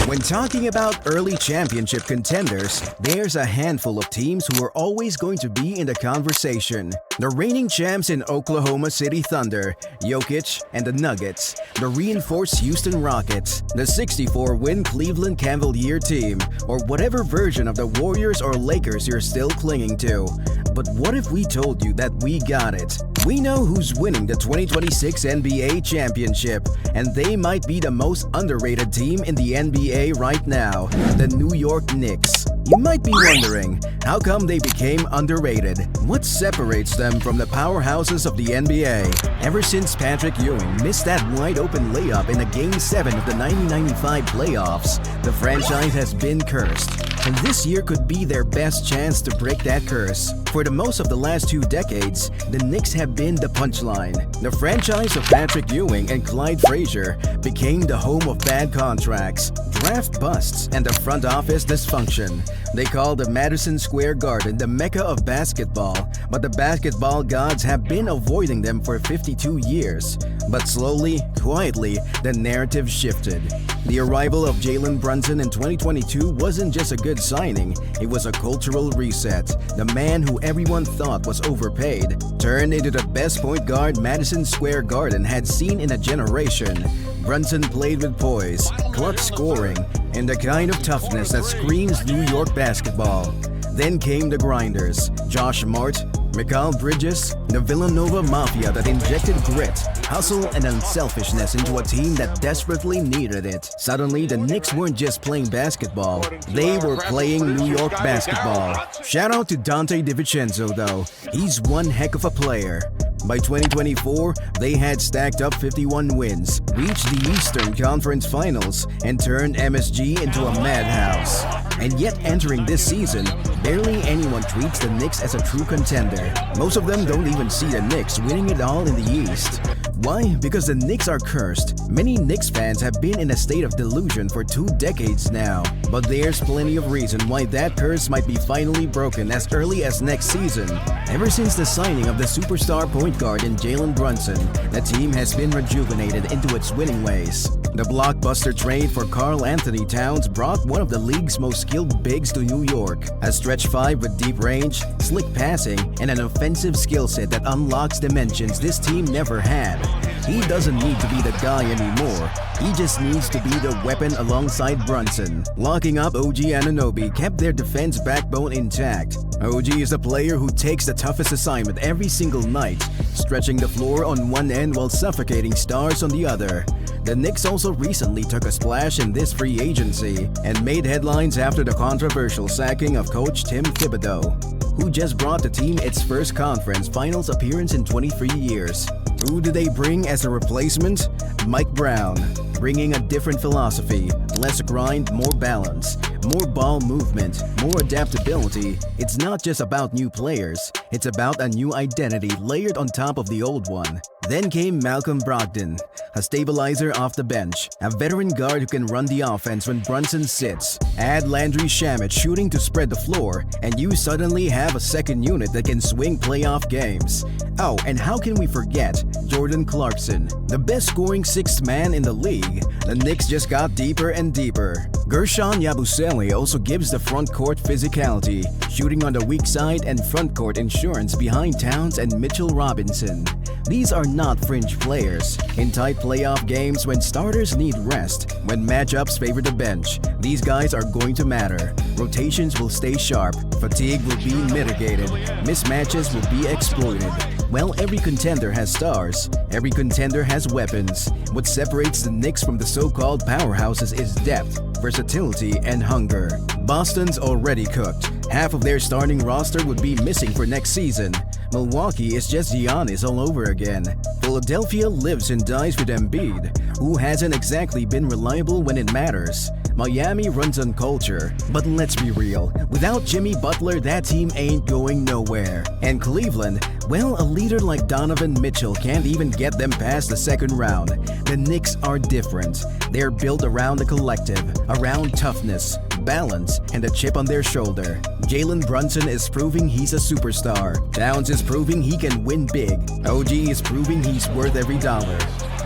When talking about early championship contenders, there's a handful of teams who are always going to be in the conversation. The reigning champs in Oklahoma City Thunder, Jokic and the Nuggets, the reinforced Houston Rockets, the 64-win Cleveland Cavalier team, or whatever version of the Warriors or Lakers you're still clinging to. But what if we told you that we got it? We know who's winning the 2026 NBA championship, and they might be the most underrated team in the NBA right now, the New York Knicks. You might be wondering, how come they became underrated? What separates them from the powerhouses of the NBA? Ever since Patrick Ewing missed that wide-open layup in a Game 7 of the 1995 playoffs, the franchise has been cursed. And this year could be their best chance to break that curse. For the most of the last 2 decades, the Knicks have been the punchline. The franchise of Patrick Ewing and Clyde Frazier became the home of bad contracts, draft busts, and the front office dysfunction. They call the Madison Square Garden the Mecca of basketball, but the basketball gods have been avoiding them for 52 years. But slowly, quietly, the narrative shifted. The arrival of Jalen Brunson in 2022 wasn't just a good signing, it was a cultural reset. The man who everyone thought was overpaid turned into the best point guard Madison Square Garden had seen in a generation. Brunson played with poise, clutch scoring, and the kind of toughness that screams New York basketball. Then came the grinders, Josh Hart, Mikal Bridges, the Villanova Mafia that injected grit, hustle, and unselfishness into a team that desperately needed it. Suddenly, the Knicks weren't just playing basketball, they were playing New York basketball. Shout out to Dante DiVincenzo though, he's one heck of a player. By 2024, they had stacked up 51 wins, reached the Eastern Conference Finals, and turned MSG into a madhouse. And yet entering this season, barely anyone treats the Knicks as a true contender. Most of them don't even see the Knicks winning it all in the East. Why? Because the Knicks are cursed. Many Knicks fans have been in a state of delusion for 2 decades now. But there's plenty of reason why that curse might be finally broken as early as next season. Ever since the signing of the superstar point guard in Jalen Brunson, the team has been rejuvenated into its winning ways. The blockbuster trade for Karl Anthony Towns brought one of the league's most skilled bigs to New York. A stretch 5 with deep range, slick passing, and an offensive skill set that unlocks dimensions this team never had. He doesn't need to be the guy anymore. He just needs to be the weapon alongside Brunson. Locking up OG Anunoby kept their defense backbone intact. OG is a player who takes the toughest assignment every single night, stretching the floor on one end while suffocating stars on the other. The Knicks also recently took a splash in this free agency and made headlines after the controversial sacking of coach Tim Thibodeau, who just brought the team its first conference finals appearance in 23 years. Who do they bring as a replacement? Mike Brown, bringing a different philosophy, less grind, more balance, more ball movement, more adaptability. It's not just about new players, it's about a new identity layered on top of the old one. Then came Malcolm Brogdon, a stabilizer off the bench, a veteran guard who can run the offense when Brunson sits. Add Landry Shamet shooting to spread the floor, and you suddenly have a second unit that can swing playoff games. Oh, and how can we forget Jordan Clarkson, the best scoring 6th man in the league? The Knicks just got deeper and deeper. Gershon Yabusele also gives the front court physicality, shooting on the weak side and front court insurance behind Towns and Mitchell Robinson. These are not fringe players. In tight playoff games when starters need rest, when matchups favor the bench, these guys are going to matter. Rotations will stay sharp, fatigue will be mitigated, mismatches will be exploited. Well, every contender has stars, every contender has weapons. What separates the Knicks from the so-called powerhouses is depth, versatility, and hunger. Boston's already cooked. Half of their starting roster would be missing for next season. Milwaukee is just Giannis all over again. Philadelphia lives and dies with Embiid, who hasn't exactly been reliable when it matters. Miami runs on culture, but let's be real, without Jimmy Butler, that team ain't going nowhere. And Cleveland, well, a leader like Donovan Mitchell can't even get them past the second round. The Knicks are different. They're built around the collective, around toughness, balance, and a chip on their shoulder. Jalen Brunson is proving he's a superstar. Towns is proving he can win big. OG is proving he's worth every dollar.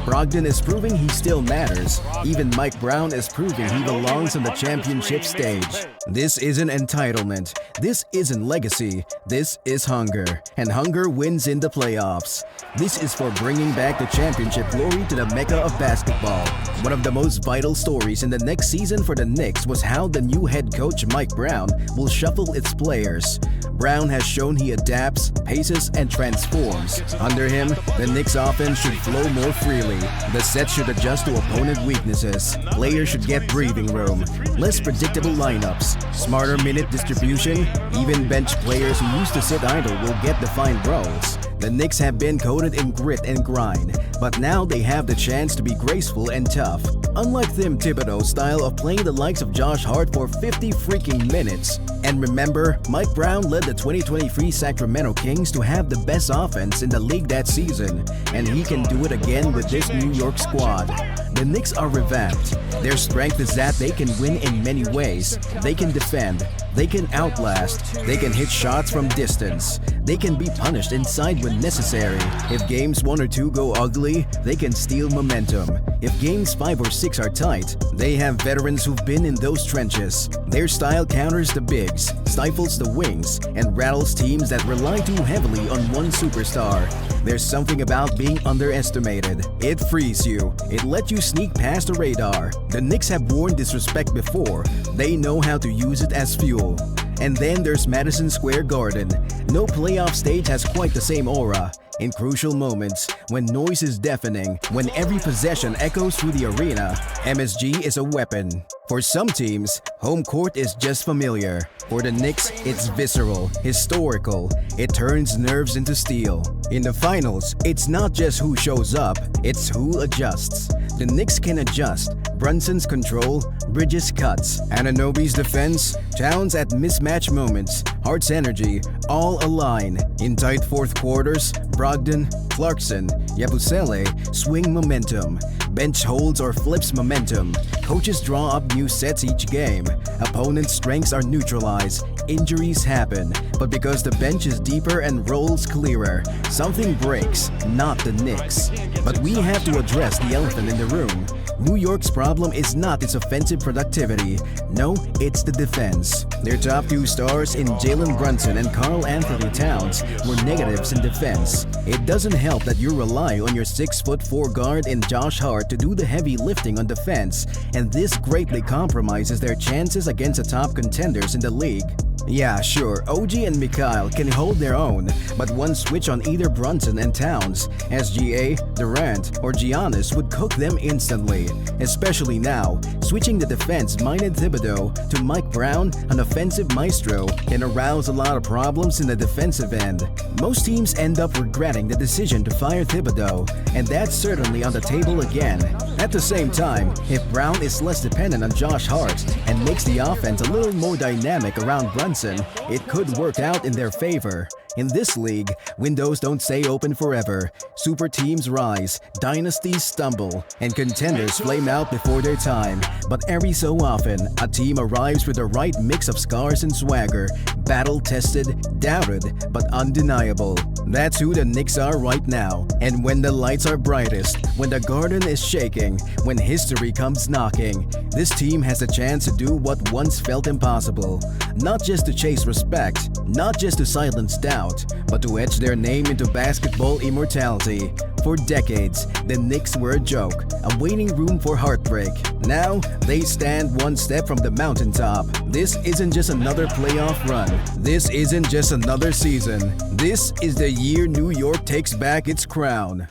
Brogdon is proving he still matters. Even Mike Brown is proving he belongs on the championship stage. This isn't entitlement. This isn't legacy. This is hunger. And hunger wins in the playoffs. This is for bringing back the championship glory to the mecca of basketball. One of the most vital stories in the next season for the Knicks was how the new head coach Mike Brown will shuffle its players. Brown has shown he adapts, paces, and transforms. Under him, the Knicks offense should flow more freely. The set should adjust to opponent weaknesses. Players should get breathing room. Less predictable lineups. Smarter minute distribution. Even bench players who used to sit idle will get defined roles. The Knicks have been coated in grit and grind, but now they have the chance to be graceful and tough. Unlike Tim Thibodeau's style of playing the likes of Josh Hart for 50 freaking minutes. And remember, Mike Brown led the 2023 Sacramento Kings to have the best offense in the league that season, and he can do it again with this New York squad. The Knicks are revamped. Their strength is that they can win in many ways. They can defend. They can outlast. They can hit shots from distance. They can be punished inside when necessary. If games 1 or 2 go ugly, they can steal momentum. If games 5 or 6 are tight, they have veterans who've been in those trenches. Their style counters the bigs, stifles the wings, and rattles teams that rely too heavily on one superstar. There's something about being underestimated. It frees you. It lets you sneak past the radar. The Knicks have worn disrespect before. They know how to use it as fuel. And then there's Madison Square Garden. No playoff stage has quite the same aura. In crucial moments, when noise is deafening, when every possession echoes through the arena, MSG is a weapon. For some teams, home court is just familiar. For the Knicks, it's visceral, historical. It turns nerves into steel. In the finals, it's not just who shows up, it's who adjusts. The Knicks can adjust. Brunson's control, Bridges' cuts, Anunoby's defense, Towns at mismatch moments, Hart's energy, all align. In tight fourth quarters, Brogdon, Clarkson, Yabusele swing momentum. Bench holds or flips momentum. Coaches draw up new sets each game. Opponents' strengths are neutralized. Injuries happen. But because the bench is deeper and rolls clearer, something breaks, not the Knicks. But we have to address the elephant in the room. New York's problem is not its offensive productivity. No, it's the defense. Their top 2 stars in Jalen Brunson and Karl Anthony Towns were negatives in defense. It doesn't help that you rely on your 6'4" guard in Josh Hart to do the heavy lifting on defense, and this greatly compromises their chances against the top contenders in the league. Yeah, sure, OG and Mikhail can hold their own, but one switch on either Brunson and Towns, SGA, Durant, or Giannis would cook them instantly. Especially now, switching the defense-minded Thibodeau to Mike Brown, an offensive maestro, can arouse a lot of problems in the defensive end. Most teams end up regretting the decision to fire Thibodeau, and that's certainly on the table again. At the same time, if Brown is less dependent on Josh Hart and makes the offense a little more dynamic around Brunson, it could work out in their favor. In this league, windows don't stay open forever. Super teams rise, dynasties stumble, and contenders flame out before their time. But every so often, a team arrives with the right mix of scars and swagger, battle-tested, doubted, but undeniable. That's who the Knicks are right now. And when the lights are brightest, when the garden is shaking, when history comes knocking, this team has a chance to do what once felt impossible. Not just to chase respect, not just to silence doubt, but to etch their name into basketball immortality. For decades, the Knicks were a joke, a waiting room for heartbreak. Now, they stand one step from the mountaintop. This isn't just another playoff run. This isn't just another season. This is the year New York takes back its crown.